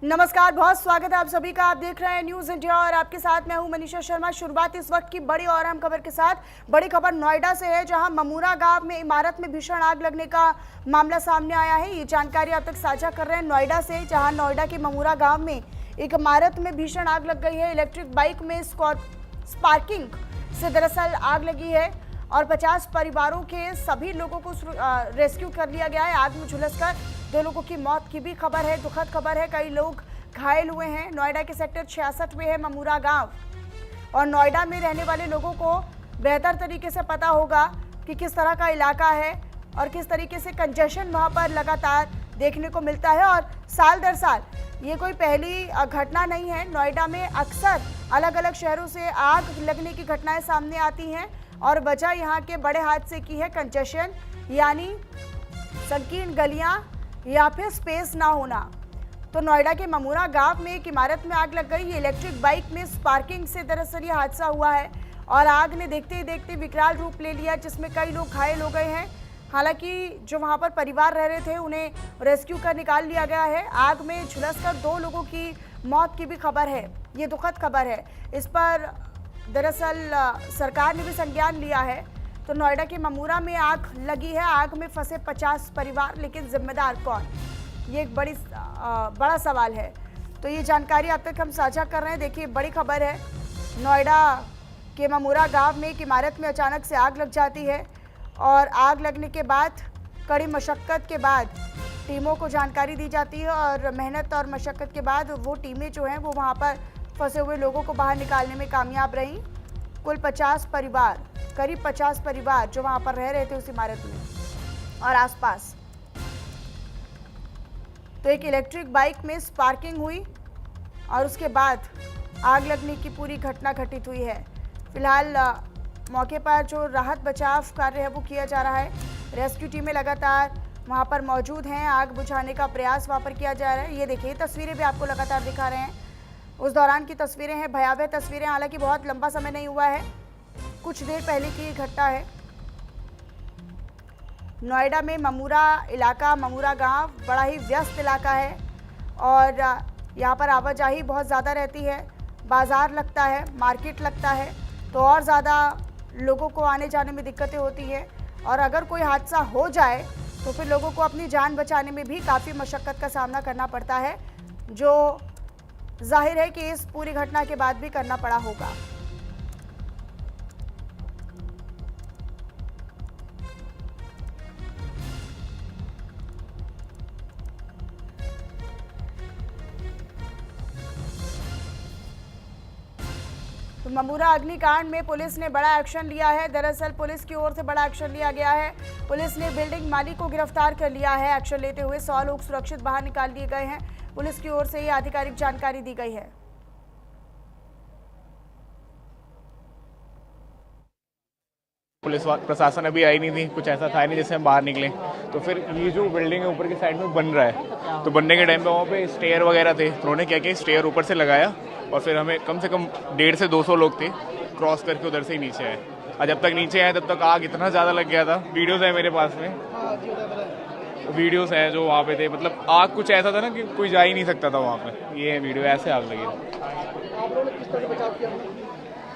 नमस्कार, बहुत स्वागत है आप सभी का। आप देख रहे हैं न्यूज़ इंडिया और आपके साथ मैं हूं मनीषा शर्मा। शुरुआत इस वक्त की बड़ी और अहम खबर के साथ। बड़ी खबर नोएडा से है, जहां ममूरा गांव में इमारत में भीषण आग लगने का मामला सामने आया है। ये जानकारी आप तक साझा कर रहे हैं नोएडा से, जहां नोएडा के ममूरा गाँव में एक इमारत में भीषण आग लग गई है। इलेक्ट्रिक बाइक में स्पार्किंग से दरअसल आग लगी है और 50 परिवारों के सभी लोगों को रेस्क्यू कर लिया गया है। आग में झुलसकर 2 लोगों की मौत की भी खबर है, दुखद खबर है। कई लोग घायल हुए हैं। नोएडा के सेक्टर 66 में है ममूरा गांव और नोएडा में रहने वाले लोगों को बेहतर तरीके से पता होगा कि किस तरह का इलाका है और किस तरीके से कंजेशन वहां पर लगातार देखने को मिलता है। और साल दर साल ये कोई पहली घटना नहीं है। नोएडा में अक्सर अलग अलग शहरों से आग लगने की घटनाएं सामने आती हैं और वजह यहाँ के बड़े हादसे की है कंजेशन, यानी संकीर्ण गलियां या फिर स्पेस ना होना। तो नोएडा के ममूरा गांव में एक इमारत में आग लग गई। ये इलेक्ट्रिक बाइक में स्पार्किंग से दरअसल ये हादसा हुआ है और आग ने देखते ही देखते विकराल रूप ले लिया, जिसमें कई लोग घायल हो गए हैं। हालांकि जो वहां पर परिवार रह रहे थे उन्हें रेस्क्यू कर निकाल लिया गया है। आग में झुलसकर 2 लोगों की मौत की भी खबर है। ये दुखद खबर है। इस पर दरअसल सरकार ने भी संज्ञान लिया है। तो नोएडा के ममूरा में आग लगी है, आग में फंसे 50 परिवार, लेकिन जिम्मेदार कौन, ये एक बड़ा सवाल है। तो ये जानकारी अब तक हम साझा कर रहे हैं। देखिए, बड़ी खबर है। नोएडा के ममूरा गांव में एक इमारत में अचानक से आग लग जाती है और आग लगने के बाद कड़ी मशक्क़त के बाद टीमों को जानकारी दी जाती है और मेहनत और मशक्क़त के बाद वो टीमें जो हैं वो वहाँ पर फंसे हुए लोगों को बाहर निकालने में कामयाब रहीं। कुल 50 परिवार, करीब 50 परिवार जो वहाँ पर रह रहे थे उस इमारत में और आसपास। तो एक इलेक्ट्रिक बाइक में स्पार्किंग हुई और उसके बाद आग लगने की पूरी घटना घटित हुई है। फिलहाल मौके पर जो राहत बचाव कार्य है वो किया जा रहा है। रेस्क्यू टीमें लगातार वहां पर मौजूद हैं। आग बुझाने का प्रयास वहां पर किया जा रहा है। ये देखिए, तस्वीरें भी आपको लगातार दिखा रहे हैं। उस दौरान की तस्वीरें हैं, भयावह तस्वीरें। हालांकि बहुत लंबा समय नहीं हुआ है, कुछ देर पहले की घटना है। नोएडा में ममूरा इलाका, ममूरा गांव बड़ा ही व्यस्त इलाका है और यहाँ पर आवाजाही बहुत ज़्यादा रहती है। बाज़ार लगता है, मार्केट लगता है, तो और ज़्यादा लोगों को आने जाने में दिक्कतें होती हैं। और अगर कोई हादसा हो जाए तो फिर लोगों को अपनी जान बचाने में भी काफ़ी मशक्क़त का सामना करना पड़ता है, जो जाहिर है कि इस पूरी घटना के बाद भी करना पड़ा होगा। तो ममूरा अग्निकांड में पुलिस ने बड़ा एक्शन लिया है। दरअसल पुलिस की ओर से बड़ा एक्शन लिया गया है। पुलिस ने बिल्डिंग मालिक को गिरफ्तार कर लिया है। एक्शन लेते हुए 100 लोग सुरक्षित बाहर निकाल दिए गए हैं। पुलिस की ओर से ये आधिकारिक जानकारी दी गई है। पुलिस प्रशासन अभी आई नहीं थी, कुछ ऐसा था नहीं जिससे हम बाहर निकले। तो फिर ये जो बिल्डिंग है ऊपर की साइड में बन रहा है, तो बनने के टाइम पे वहाँ पे स्टेयर वगैरह थे। तो उन्होंने क्या किया, स्टेयर ऊपर से लगाया और फिर हमें कम से कम 150 से 200 लोग थे, क्रॉस करके उधर से ही नीचे आए। और जब तक नीचे आए तब तक आग इतना ज़्यादा लग गया था। वीडियोज़ है मेरे पास में, वीडियोज़ हैं जो वहाँ पे थे। मतलब आग कुछ ऐसा था ना कि कोई जा ही नहीं सकता था वहाँ पे। ये है वीडियो, ऐसे आग लगी।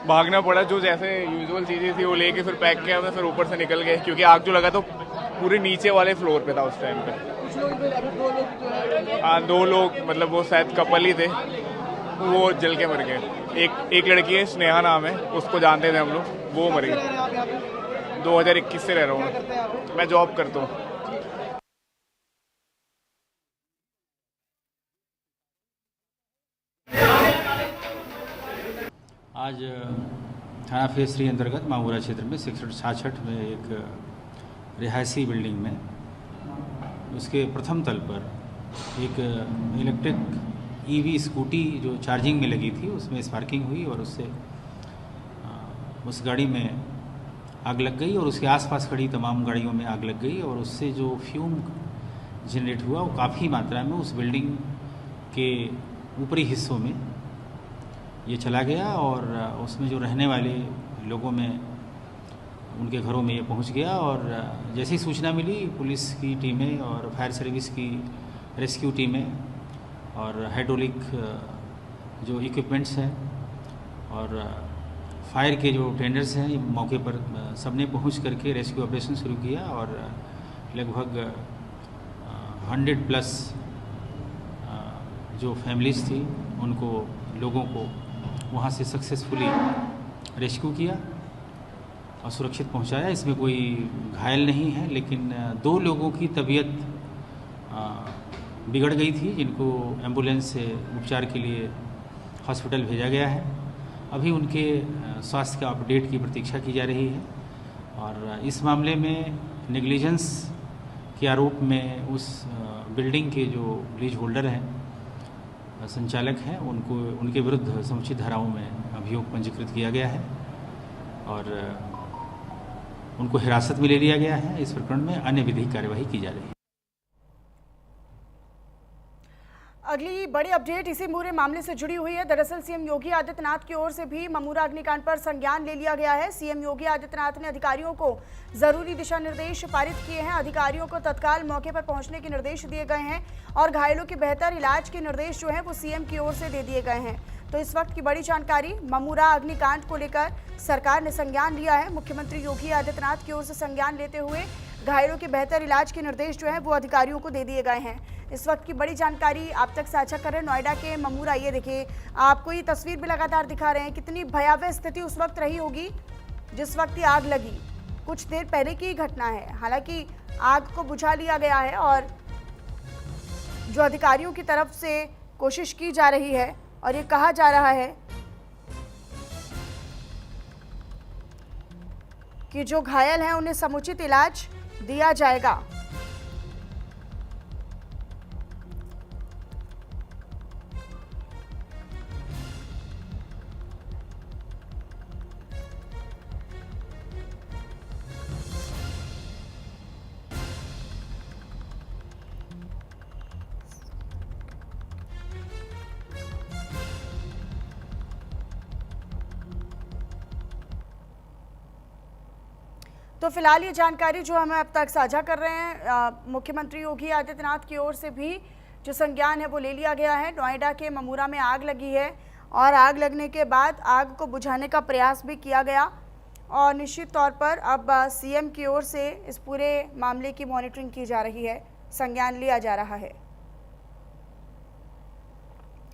भागना पड़ा, जो जैसे यूजुअल चीज़ें थी वो लेके फिर पैक किया, फिर ऊपर से निकल गए, क्योंकि आग जो लगा तो पूरे नीचे वाले फ्लोर पे था उस टाइम पे। हाँ, 2 लोग, मतलब वो शायद कपल ही थे, वो जल के मर गए। एक लड़की है, स्नेहा नाम है, उसको जानते थे हम लोग, वो मर गई। 2021 से रह रहा हूँ मैं, जॉब करता हूँ। आज थाना फेज 3 अंतर्गत ममूरा क्षेत्र में सेक्टर 66 में एक रिहायशी बिल्डिंग में उसके प्रथम तल पर एक इलेक्ट्रिक ईवी स्कूटी जो चार्जिंग में लगी थी उसमें स्पार्किंग हुई और उससे उस गाड़ी में आग लग गई और उसके आसपास खड़ी तमाम गाड़ियों में आग लग गई और उससे जो फ्यूम जनरेट हुआ वो काफ़ी मात्रा में उस बिल्डिंग के ऊपरी हिस्सों में ये चला गया और उसमें जो रहने वाले लोगों में, उनके घरों में ये पहुंच गया। और जैसे ही सूचना मिली, पुलिस की टीमें और फायर सर्विस की रेस्क्यू टीमें और हाइड्रोलिक जो इक्विपमेंट्स हैं और फायर के जो टेंडर्स हैं, मौके पर सबने पहुंच करके रेस्क्यू ऑपरेशन शुरू किया और लगभग 100 प्लस जो फैमिलीज़ थी उनको लोगों को वहां से सक्सेसफुली रेस्क्यू किया और सुरक्षित पहुंचाया। इसमें कोई घायल नहीं है, लेकिन 2 लोगों की तबीयत बिगड़ गई थी, जिनको एम्बुलेंस से उपचार के लिए हॉस्पिटल भेजा गया है। अभी उनके स्वास्थ्य का अपडेट की प्रतीक्षा की जा रही है और इस मामले में नेग्लिजेंस के आरोप में उस बिल्डिंग के जो लीज होल्डर हैं, संचालक हैं, उनके विरुद्ध समुचित धाराओं में अभियोग पंजीकृत किया गया है और उनको हिरासत में ले लिया गया है। इस प्रकरण में अन्य विधिक कार्यवाही की जा रही है। अगली बड़ी अपडेट इसी पूरे मामले से जुड़ी हुई है। दरअसल सीएम योगी आदित्यनाथ की ओर से भी ममूरा अग्निकांड पर संज्ञान ले लिया गया है। सीएम योगी आदित्यनाथ ने अधिकारियों को जरूरी दिशा निर्देश पारित किए हैं। अधिकारियों को तत्काल मौके पर पहुंचने के निर्देश दिए गए हैं और घायलों के बेहतर इलाज के निर्देश जो हैं वो सीएम की ओर से दे दिए गए हैं। तो इस वक्त की बड़ी जानकारी, ममूरा अग्निकांड को लेकर सरकार ने संज्ञान लिया है। मुख्यमंत्री योगी आदित्यनाथ की ओर से संज्ञान लेते हुए घायलों के बेहतर इलाज के निर्देश जो है वो अधिकारियों को दे दिए गए हैं। इस वक्त की बड़ी जानकारी आप तक साझा कर रहे हैं नोएडा के ममूरा। ये देखिए, आपको ये तस्वीर भी लगातार दिखा रहे हैं, कितनी भयावह स्थिति उस वक्त रही होगी जिस वक्त ये आग लगी। कुछ देर पहले की घटना है। हालांकि आग को बुझा लिया गया है और जो अधिकारियों की तरफ से कोशिश की जा रही है और ये कहा जा रहा है कि जो घायल हैं उन्हें समुचित इलाज दिया जाएगा। तो फिलहाल ये जानकारी जो हमें अब तक साझा कर रहे हैं, मुख्यमंत्री योगी आदित्यनाथ की ओर से भी जो संज्ञान है वो ले लिया गया है। नोएडा के ममूरा में आग लगी है और आग लगने के बाद आग को बुझाने का प्रयास भी किया गया और निश्चित तौर पर अब सीएम की ओर से इस पूरे मामले की मॉनिटरिंग की जा रही है, संज्ञान लिया जा रहा है।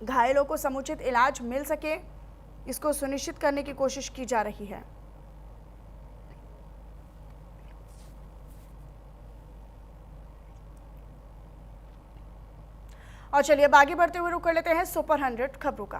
घायलों को समुचित इलाज मिल सके, इसको सुनिश्चित करने की कोशिश की जा रही है। और चलिए अब आगे बढ़ते हुए रुक कर लेते हैं सुपर 100 खबरों का।